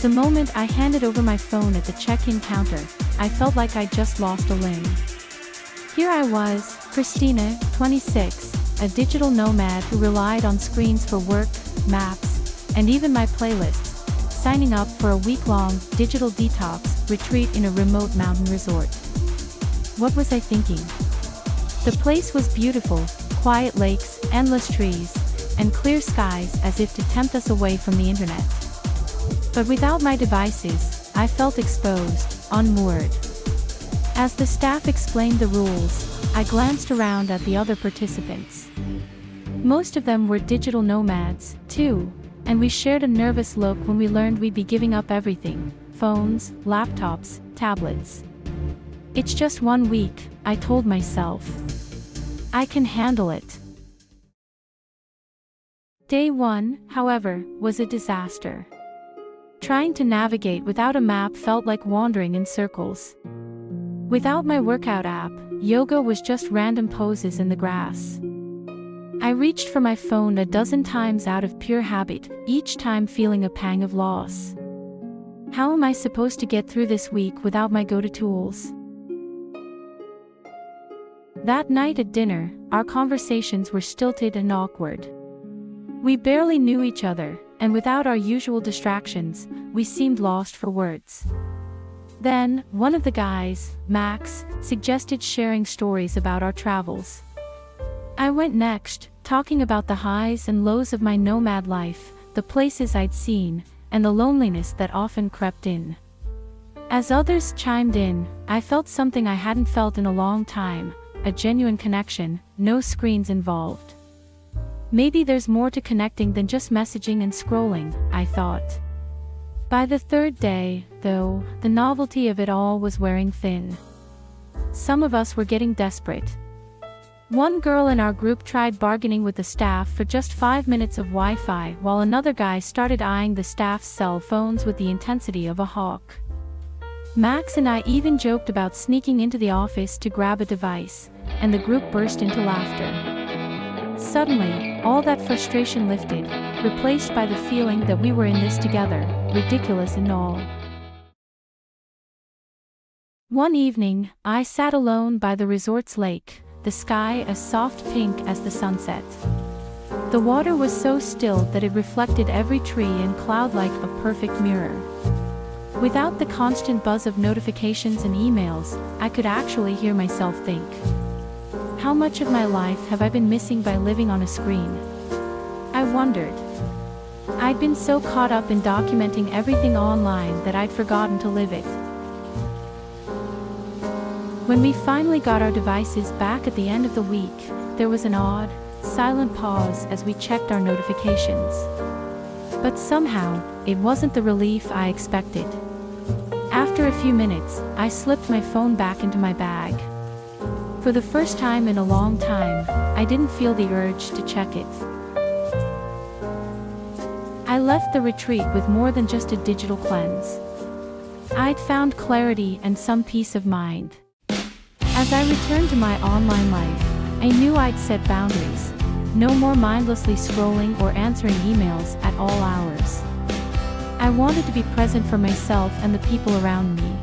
The moment I handed over my phone at the check-in counter, I felt like I'd just lost a limb. Here I was, Christina, 26, a digital nomad who relied on screens for work, maps, and even my playlists, signing up for a week-long digital detox retreat in a remote mountain resort. What was I thinking? The place was beautiful, quiet lakes, endless trees, and clear skies as if to tempt us away from the internet. But without my devices, I felt exposed, unmoored. As the staff explained the rules, I glanced around at the other participants. Most of them were digital nomads, too, and we shared a nervous look when we learned we'd be giving up everything: phones, laptops, tablets. It's just 1 week, I told myself. I can handle it. Day 1, however, was a disaster. Trying to navigate without a map felt like wandering in circles. Without my workout app, yoga was just random poses in the grass. I reached for my phone a dozen times out of pure habit, each time feeling a pang of loss. How am I supposed to get through this week without my go-to tools? That night at dinner, our conversations were stilted and awkward. We barely knew each other, and without our usual distractions, we seemed lost for words. Then, one of the guys, Max, suggested sharing stories about our travels. I went next, talking about the highs and lows of my nomad life, the places I'd seen, and the loneliness that often crept in. As others chimed in, I felt something I hadn't felt in a long time, a genuine connection, no screens involved. Maybe there's more to connecting than just messaging and scrolling, I thought. By the third day, though, the novelty of it all was wearing thin. Some of us were getting desperate. One girl in our group tried bargaining with the staff for just 5 minutes of Wi-Fi, while another guy started eyeing the staff's cell phones with the intensity of a hawk. Max and I even joked about sneaking into the office to grab a device, and the group burst into laughter. Suddenly, all that frustration lifted, replaced by the feeling that we were in this together, ridiculous and all. One evening, I sat alone by the resort's lake, the sky a soft pink as the sunset. The water was so still that it reflected every tree and cloud like a perfect mirror. Without the constant buzz of notifications and emails, I could actually hear myself think. How much of my life have I been missing by living on a screen? I wondered. I'd been so caught up in documenting everything online that I'd forgotten to live it. When we finally got our devices back at the end of the week, there was an odd, silent pause as we checked our notifications. But somehow, it wasn't the relief I expected. After a few minutes, I slipped my phone back into my bag. For the first time in a long time, I didn't feel the urge to check it. I left the retreat with more than just a digital cleanse. I'd found clarity and some peace of mind. As I returned to my online life, I knew I'd set boundaries. No more mindlessly scrolling or answering emails at all hours. I wanted to be present for myself and the people around me.